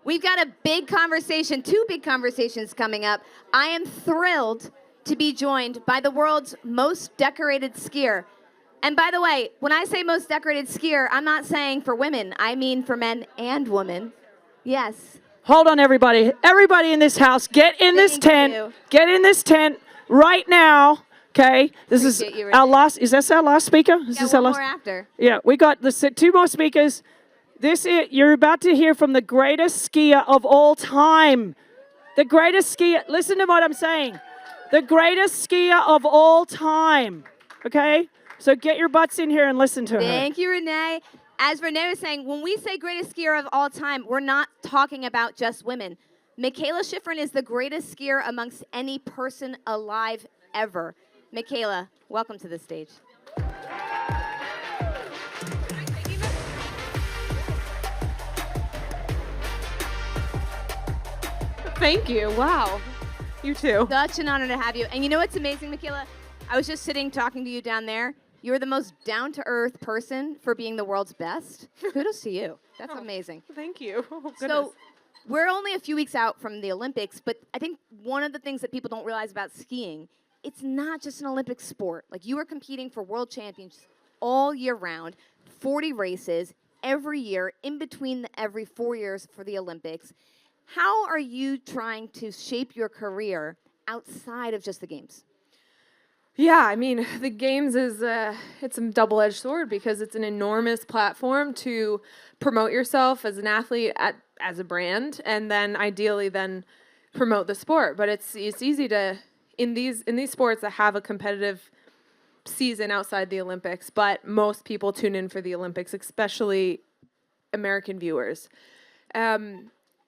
We've got a big conversation, two big conversations coming up. I am thrilled to be joined by the world's most decorated skier. And by the way, when I say most decorated skier, I'm not saying for women. I mean for men and women. Yes. Hold on, everybody. Everybody in this house, get in this tent. you. Get in this tent right now. Okay, this is Appreciate you, our Renee. last. Is this our last speaker? Is Yeah, this our one last? more after. Yeah, we got two more speakers. You're about to hear from the greatest skier of all time. The greatest skier. Listen to what I'm saying. The greatest skier of all time. Okay, so get your butts in here and listen to her. Thank you, Renee. As Renee was saying, when we say greatest skier of all time, we're not talking about just women. Mikaela Shiffrin is the greatest skier amongst any person alive ever. Mikaela, welcome to the stage. Thank you. Wow. You too. Such an honor to have you. And you know what's amazing, Mikaela? I was just sitting talking to you down there. You're the most down-to-earth person for being the world's best. Kudos to you. That's amazing. Thank you. Oh, So we're only a few weeks out from the Olympics, but I think one of the things that people don't realize about skiing, it's not just an Olympic sport. Like, you are competing for world championships all year round, 40 races every year, in between every 4 years for the Olympics. How are you trying to shape your career outside of just the games? Yeah, I mean, the games is it's a double-edged sword because it's an enormous platform to promote yourself as an athlete as a brand, and then ideally then promote the sport. But it's easy to in these sports that have a competitive season outside the Olympics, but most people tune in for the Olympics, especially American viewers.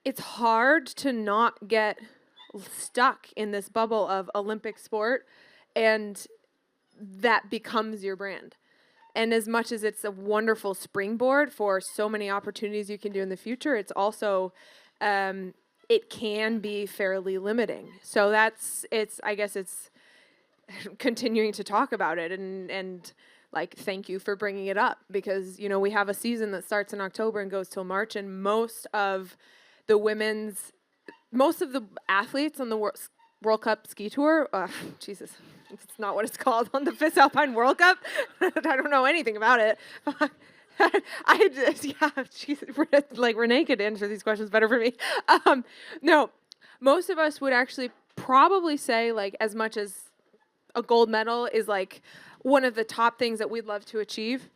It's hard to not get stuck in this bubble of Olympic sport, and that becomes your brand. And as much as it's a wonderful springboard for so many opportunities you can do in the future, it's also, it can be fairly limiting. So I guess it's continuing to talk about it and like, thank you for bringing it up, because, you know, we have a season that starts in October and goes till March, and most of the athletes on the World Cup ski tour, Jesus, it's not what it's called, on the FIS Alpine World Cup. I don't know anything about it. Like, Renee could answer these questions better for me. No, most of us would actually probably say, like, as much as a gold medal is like one of the top things that we'd love to achieve,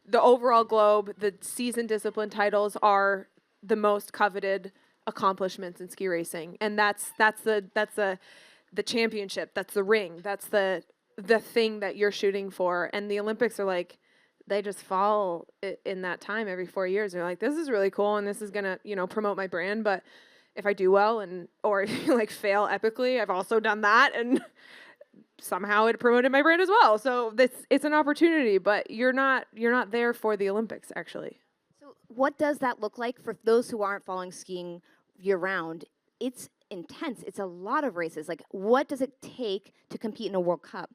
the overall globe, the season discipline titles are the most coveted accomplishments in ski racing, and that's the championship, that's the ring, that's the thing that you're shooting for. And the Olympics are like, they just fall in that time every 4 years. They're like, this is really cool, and this is gonna, you know, promote my brand. But if I do well or like fail epically, I've also done that, and somehow it promoted my brand as well. So it's an opportunity, but you're not there for the Olympics, actually. So what does that look like for those who aren't following skiing year-round? It's intense. It's a lot of races. Like, what does it take to compete in a World Cup?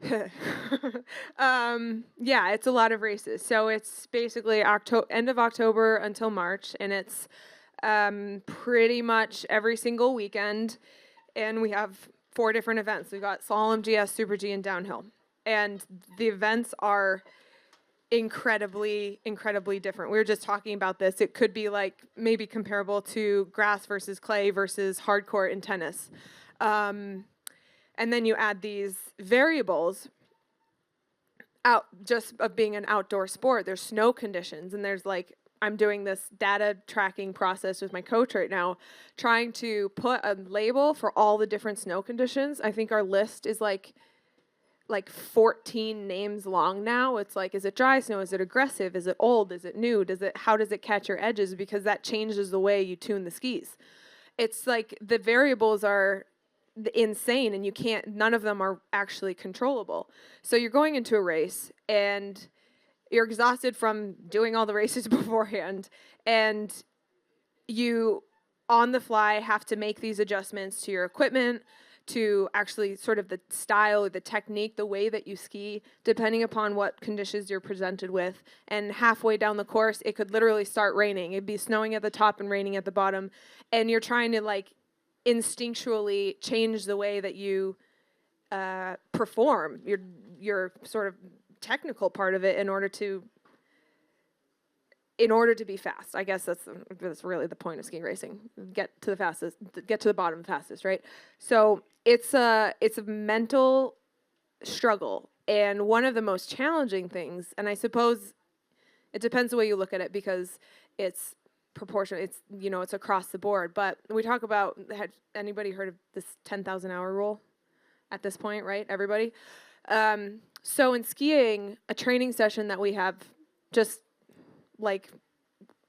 Yeah, it's a lot of races. So it's basically end of October until March, and it's pretty much every single weekend. And we have 4 different events. We've got Slalom, GS, Super G, and Downhill. And the events are incredibly different. We were just talking about this. It could be like maybe comparable to grass versus clay versus hardcourt in tennis. And then you add these variables out just of being an outdoor sport. There's snow conditions, and there's like, I'm doing this data tracking process with my coach right now, trying to put a label for all the different snow conditions. I think our list is like 14 names long now. It's like, is it dry snow? Is it aggressive? Is it old? Is it new? How does it catch your edges? Because that changes the way you tune the skis. It's like the variables are insane, and none of them are actually controllable. So you're going into a race and you're exhausted from doing all the races beforehand, and you on the fly have to make these adjustments to your equipment, to actually sort of the style, the technique, the way that you ski, depending upon what conditions you're presented with. And halfway down the course, it could literally start raining. It'd be snowing at the top and raining at the bottom. And you're trying to like instinctually change the way that you perform your sort of technical part of it in order to be fast. I guess that's really the point of ski racing. Get to the bottom fastest, right? So it's a mental struggle. And one of the most challenging things, and I suppose it depends the way you look at it, because it's proportional, it's across the board. But we talk about, had anybody heard of this 10,000 hour rule at this point, right? Everybody? So in skiing, a training session that we have, just like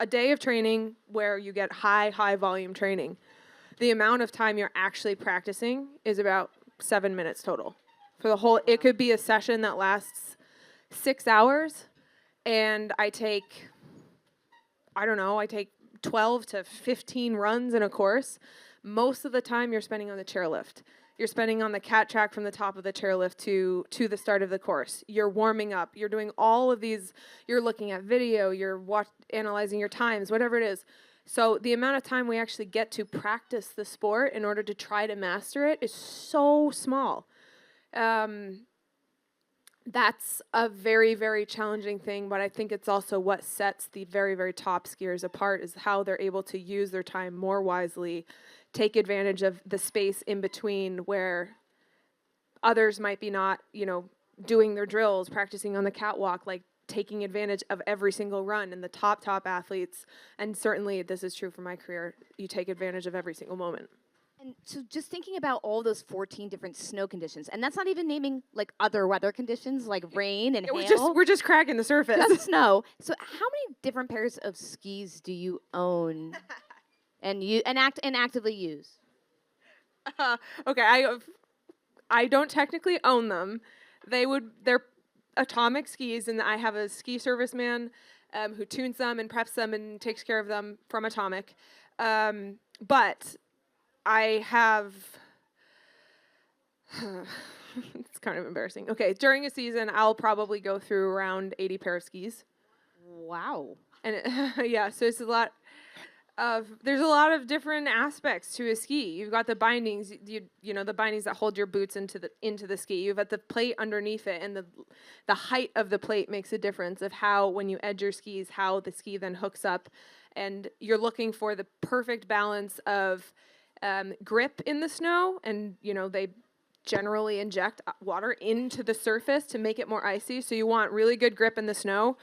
a day of training where you get high volume training, the amount of time you're actually practicing is about 7 minutes total. For the whole, it could be a session that lasts 6 hours, and I take 12 to 15 runs in a course. Most of the time you're spending on the chairlift. You're spending on the cat track from the top of the chairlift to the start of the course. You're warming up. You're doing all of these. You're looking at video. You're analyzing your times, whatever it is. So the amount of time we actually get to practice the sport in order to try to master it is so small. That's a very, very challenging thing, but I think it's also what sets the very, very top skiers apart, is how they're able to use their time more wisely, take advantage of the space in between where others might be not, doing their drills, practicing on the catwalk, like taking advantage of every single run. And the top athletes, and certainly this is true for my career, you take advantage of every single moment. And so just thinking about all those 14 different snow conditions, and that's not even naming like other weather conditions like rain and hail. We're just cracking the surface. Just snow. So how many different pairs of skis do you own and actively use? Okay, I don't technically own them. They're Atomic skis, and I have a ski service man who tunes them and preps them and takes care of them from Atomic. But I have, it's kind of embarrassing. Okay, during a season, I'll probably go through around 80 pair of skis. Wow. And yeah, so it's there's a lot of different aspects to a ski. You've got the bindings, the bindings that hold your boots into the ski. You've got the plate underneath it, and the height of the plate makes a difference of how, when you edge your skis, how the ski then hooks up. And you're looking for the perfect balance of grip in the snow, and they generally inject water into the surface to make it more icy. So you want really good grip in the snow.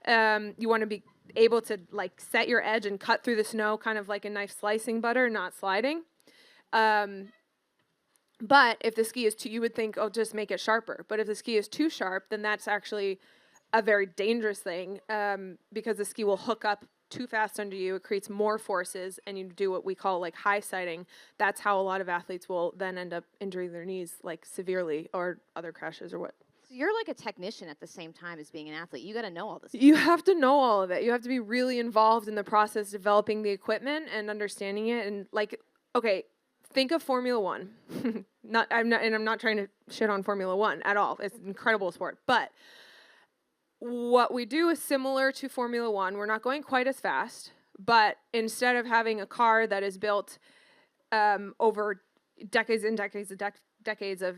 You want to be able to like set your edge and cut through the snow, kind of like a knife slicing butter, not sliding. But if the ski is you would think, oh, just make it sharper. But if the ski is too sharp, then that's actually a very dangerous thing, because the ski will hook up too fast under you. It creates more forces, and you do what we call like high siding. That's how a lot of athletes will then end up injuring their knees like severely, or other crashes or what. So you're like a technician at the same time as being an athlete. You got to know all this. You have to know all of it. You have to be really involved in the process, developing the equipment and understanding it. And like, okay, think of Formula One. I'm not trying to shit on Formula One at all. It's an incredible sport. But what we do is similar to Formula One. We're not going quite as fast, but instead of having a car that is built over decades and decades of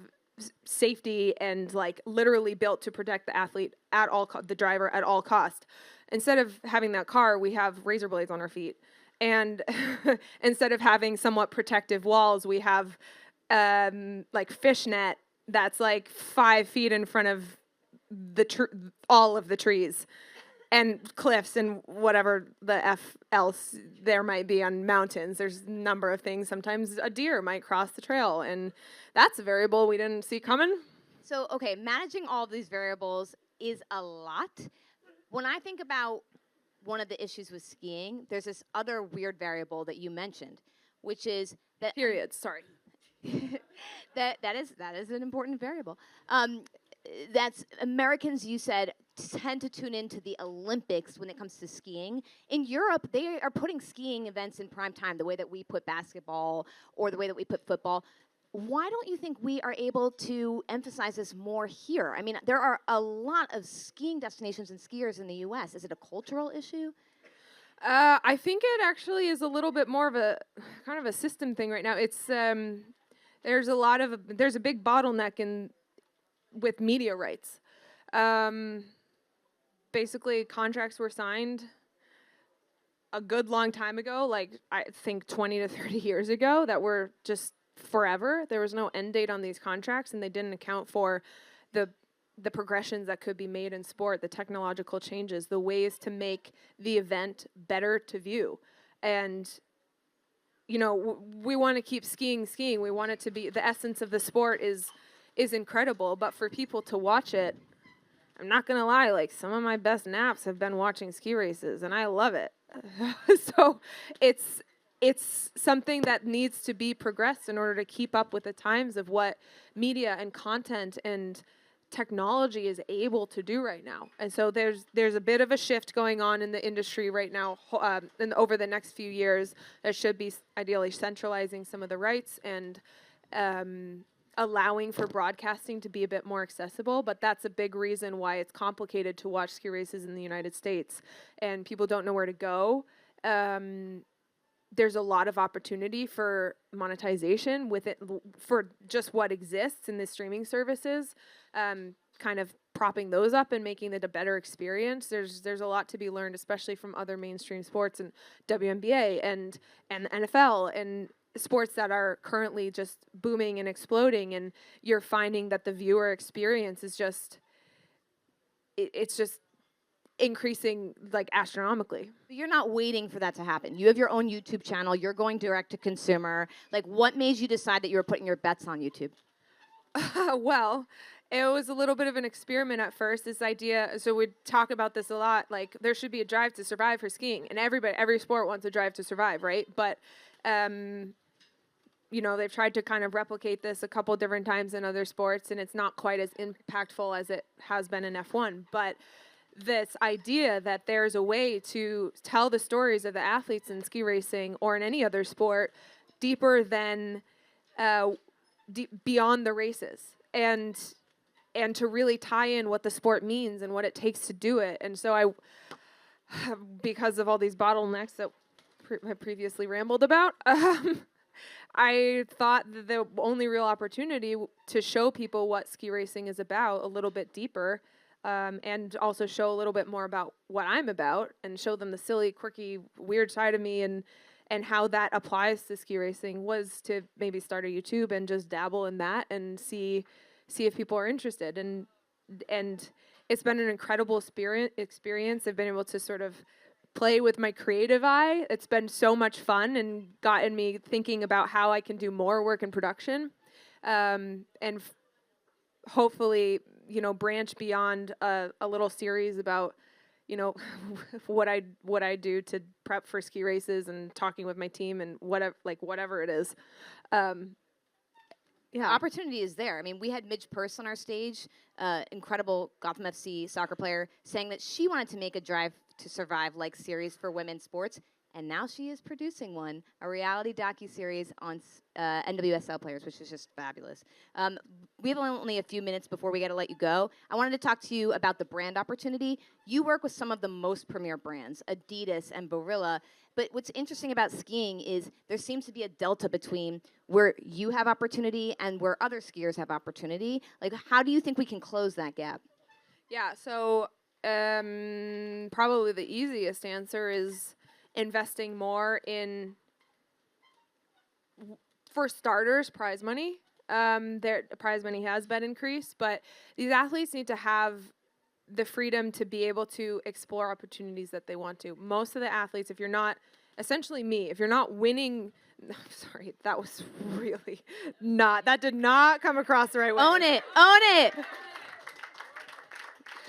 safety, and like literally built to protect the athlete at all, the driver at all cost, instead of having that car, we have razor blades on our feet. And instead of having somewhat protective walls, we have like fishnet that's like 5 feet in front of all of the trees and cliffs and whatever the F else there might be on mountains. There's a number of things. Sometimes a deer might cross the trail, and that's a variable we didn't see coming. So, okay, managing all of these variables is a lot. When I think about one of the issues with skiing, there's this other weird variable that you mentioned, which is that periods. Sorry. that is an important variable. That's Americans, you said, tend to tune into the Olympics when it comes to skiing. In Europe, they are putting skiing events in prime time, the way that we put basketball or the way that we put football. Why don't you think we are able to emphasize this more here? I mean, there are a lot of skiing destinations and skiers in the U.S. Is it a cultural issue? I think it actually is a little bit more of a kind of a system thing right now. It's there's a big bottleneck in with media rights. Basically, contracts were signed a good long time ago, like I think 20 to 30 years ago, that were just forever. There was no end date on these contracts, and they didn't account for the progressions that could be made in sport, the technological changes, the ways to make the event better to view. And we want to keep skiing. We want it to be, the essence of the sport is incredible, but for people to watch it, I'm not going to lie, like some of my best naps have been watching ski races, and I love it. So it's something that needs to be progressed in order to keep up with the times of what media and content and technology is able to do right now. And so there's a bit of a shift going on in the industry right now, and over the next few years, that should be ideally centralizing some of the rights and allowing for broadcasting to be a bit more accessible. But that's a big reason why it's complicated to watch ski races in the United States, and people don't know where to go. There's a lot of opportunity for monetization with it, for just what exists in the streaming services, kind of propping those up and making it a better experience. There's a lot to be learned, especially from other mainstream sports and WNBA and the NFL and sports that are currently just booming and exploding. And you're finding that the viewer experience is just, it's just increasing like astronomically. You're not waiting for that to happen. You have your own YouTube channel. You're going direct to consumer. Like, what made you decide that you were putting your bets on YouTube? Well, it was a little bit of an experiment at first, this idea. So we talk about this a lot, like there should be a drive to survive for skiing, and every sport wants a drive to survive, right? But they've tried to kind of replicate this a couple different times in other sports, and it's not quite as impactful as it has been in F1. But this idea that there's a way to tell the stories of the athletes in ski racing or in any other sport deeper than beyond the races, and to really tie in what the sport means and what it takes to do it. And so because of all these bottlenecks that I previously rambled about, I thought that the only real opportunity to show people what ski racing is about a little bit deeper, and also show a little bit more about what I'm about, and show them the silly, quirky, weird side of me and how that applies to ski racing, was to maybe start a YouTube and just dabble in that and see if people are interested. And it's been an incredible experience. I've been able to sort of play with my creative eye. It's been so much fun and gotten me thinking about how I can do more work in production, and hopefully, branch beyond a little series about, what I do to prep for ski races and talking with my team and whatever it is. Yeah, opportunity is there. I mean, we had Midge Purse on our stage, incredible Gotham FC soccer player, saying that she wanted to make a Drive to Survive like series for women's sports, and now she is producing one, a reality docuseries on NWSL players, which is just fabulous. We have only a few minutes before we got to let you go. I wanted to talk to you about the brand opportunity. You work with some of the most premier brands, Adidas and Barilla. But what's interesting about skiing is there seems to be a delta between where you have opportunity and where other skiers have opportunity. Like, how do you think we can close that gap? Yeah, so probably the easiest answer is investing more in, for starters, prize money. Their prize money has been increased, but these athletes need to have the freedom to be able to explore opportunities that they want to. Most of the athletes, if you're not, essentially me, if you're not winning, sorry, that was really not, that did not come across the right way. Own it.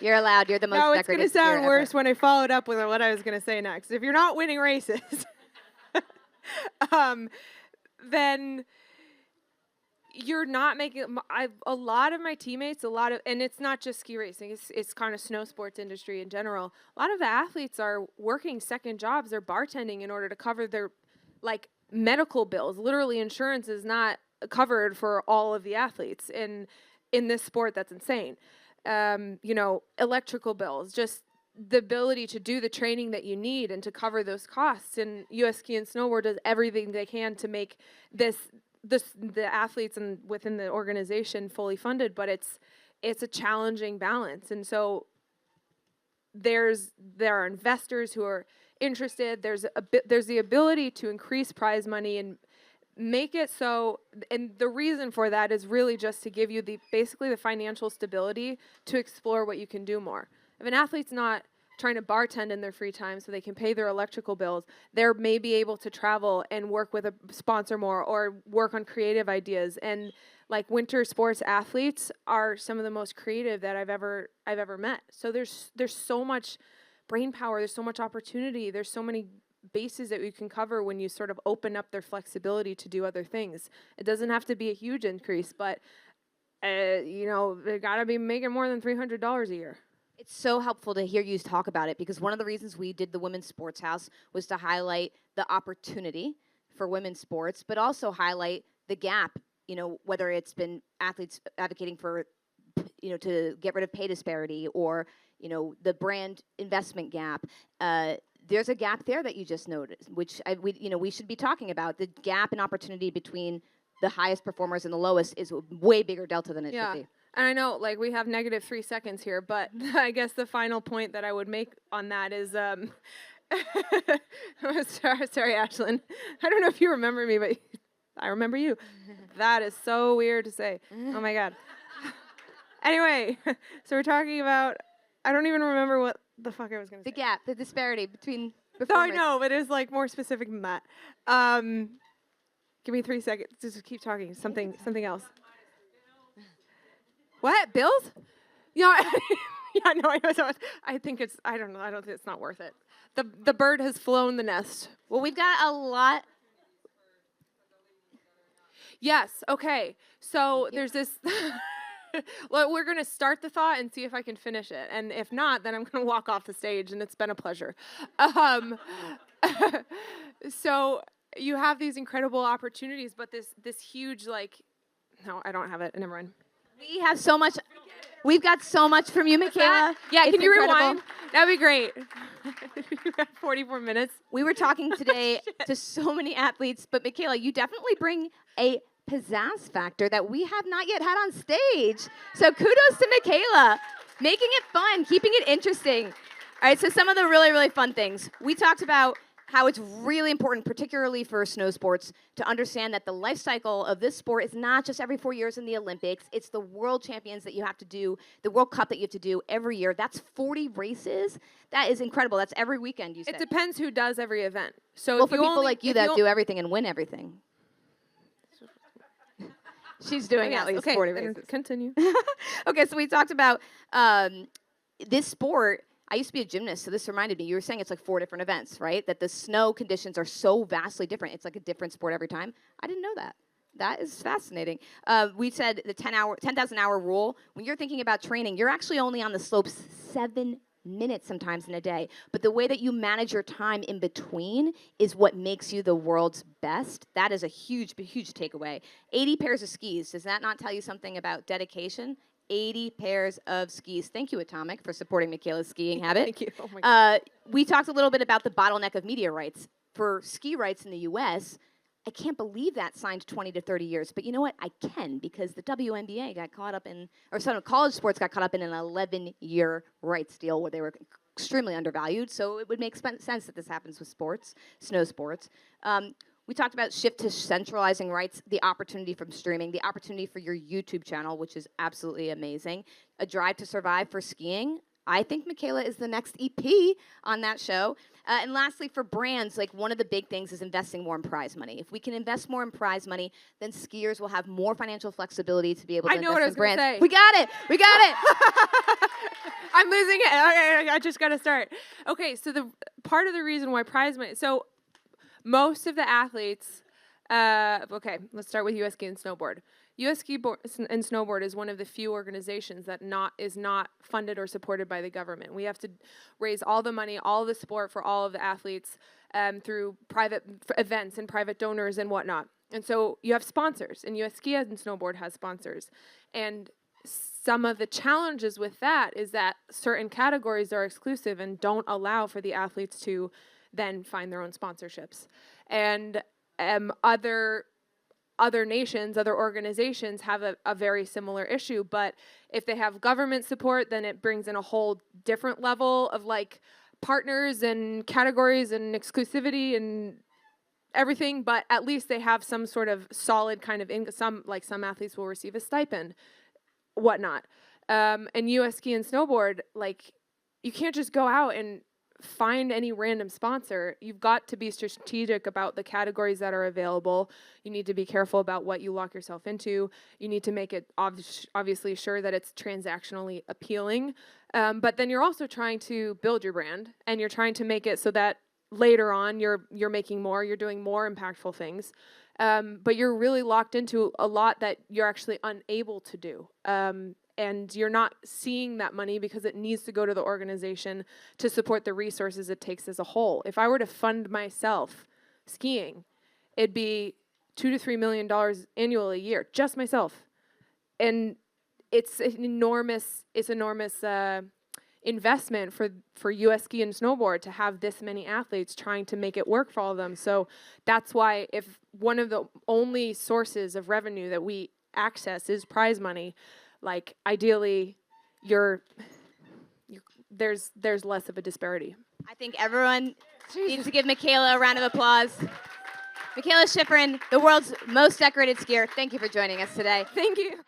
You're allowed. You're the most No, decorated. it's going to sound skier worse ever. when I followed up with what I was going to say next. If you're not winning races, then you're not making. A lot of my teammates, and it's not just ski racing. It's kind of snow sports industry in general. A lot of the athletes are working second jobs. They're bartending in order to cover their medical bills. Literally, insurance is not covered for all of the athletes in this sport. That's insane. Electrical bills, just the ability to do the training that you need and to cover those costs. And US Ski and Snowboard does everything they can to make the athletes and within the organization fully funded, but it's a challenging balance. And so there are investors who are interested. There's the ability to increase prize money and make it so, and the reason for that is really just to give you basically the financial stability to explore what you can do more. If an athlete's not trying to bartend in their free time so they can pay their electrical bills, they're maybe able to travel and work with a sponsor more or work on creative ideas. And like winter sports athletes are some of the most creative that I've ever met. So there's so much brain power, there's so much opportunity, there's so many bases that you can cover when you sort of open up their flexibility to do other things. It doesn't have to be a huge increase, but they gotta be making more than $300 a year. It's so helpful to hear you talk about it, because one of the reasons we did the Women's Sports House was to highlight the opportunity for women's sports, but also highlight the gap, whether it's been athletes advocating for, to get rid of pay disparity or, the brand investment gap. There's a gap there that you just noticed, which we should be talking about. The gap in opportunity between the highest performers and the lowest is a way bigger delta than it should be. And I know, we have negative 3 seconds here, but I guess the final point that I would make on that is, sorry, Ashlyn. I don't know if you remember me, but I remember you. That is so weird to say. Oh, my God. Anyway, so we're talking about, I don't even remember what the fuck I was going to say. The gap, the disparity between performers. No, I know, but it's more specific than that. Give me 3 seconds. Just keep talking. Something else. What? Bills? Yeah, no, I know. I think it's, I don't know. I don't think it's not worth it. The bird has flown the nest. Well, we've got a lot. Yes. Okay. So there's this. Well, we're going to start the thought and see if I can finish it. And if not, then I'm going to walk off the stage, and it's been a pleasure. So you have these incredible opportunities, but this huge, no, I don't have it. Never mind. We have so much. We've got so much from you, Mikaela. Yeah, it's can you incredible. rewind? That'd be great. You got 44 minutes. We were talking today to so many athletes, but Mikaela, you definitely bring a pizzazz factor that we have not yet had on stage. So kudos to Mikaela, making it fun, keeping it interesting. All right, so some of the really, really fun things. We talked about how it's really important, particularly for snow sports, to understand that the life cycle of this sport is not just every 4 years in the Olympics. It's the World Champions that you have to do, the World Cup that you have to do every year. That's 40 races. That is incredible. That's every weekend, you said. It depends who does every event. So well, for people like you that do everything and win everything. She's doing at least 40 races. Continue. Okay, so we talked about this sport. I used to be a gymnast, so this reminded me. You were saying it's 4 different events, right? That the snow conditions are so vastly different. It's a different sport every time. I didn't know that. That is fascinating. We said the 10,000-hour rule. When you're thinking about training, you're actually only on the slopes 7 minutes sometimes in a day. But the way that you manage your time in between is what makes you the world's best. That is a huge, huge takeaway. 80 pairs of skis. Does that not tell you something about dedication? 80 pairs of skis. Thank you, Atomic, for supporting Mikaela's skiing habit. Thank you. Oh my God. We talked a little bit about the bottleneck of media rights. For ski rights in the U.S., I can't believe that signed 20 to 30 years. But you know what? I can, because the WNBA got caught up in, or some college sports got caught up in an 11-year rights deal where they were extremely undervalued. So it would make sense that this happens with sports, snow sports. We talked about shift to centralizing rights, the opportunity from streaming, the opportunity for your YouTube channel, which is absolutely amazing. A drive to survive for skiing. I think Mikaela is the next EP on that show. And lastly, for brands, one of the big things is investing more in prize money. If we can invest more in prize money, then skiers will have more financial flexibility to be able to invest in brands. I know what I was going to say. We got it. We got it. I'm losing it. Okay, I just got to start. Okay, so the part of the reason why prize money, so most of the athletes, okay, let's start with US Ski and Snowboard. US Ski and Snowboard is one of the few organizations that is not funded or supported by the government. We have to raise all the money, all the support for all of the athletes through private events and private donors and whatnot. And so you have sponsors, and US Ski and Snowboard has sponsors. And some of the challenges with that is that certain categories are exclusive and don't allow for the athletes to then find their own sponsorships. And other nations, other organizations have a very similar issue. But if they have government support, then it brings in a whole different level of like partners and categories and exclusivity and everything. But at least they have some sort of solid kind of income. Like some athletes will receive a stipend, whatnot. And US Ski and Snowboard, like you can't just go out and find any random sponsor. You've got to be strategic about the categories that are available. You need to be careful about what you lock yourself into. You need to make it obviously sure that it's transactionally appealing. But then you're also trying to build your brand, and you're trying to make it so that later on you're making more, you're doing more impactful things. But you're really locked into a lot that you're actually unable to do. And you're not seeing that money because it needs to go to the organization to support the resources it takes as a whole. If I were to fund myself skiing, it'd be $2 to $3 million annually a year, just myself. And it's an enormous investment for US Ski and Snowboard to have this many athletes trying to make it work for all of them. So that's why if one of the only sources of revenue that we access is prize money, like ideally there's less of a disparity. I think everyone needs to give Mikaela a round of applause. Mikaela Shiffrin, the world's most decorated skier, thank you for joining us today. Thank you.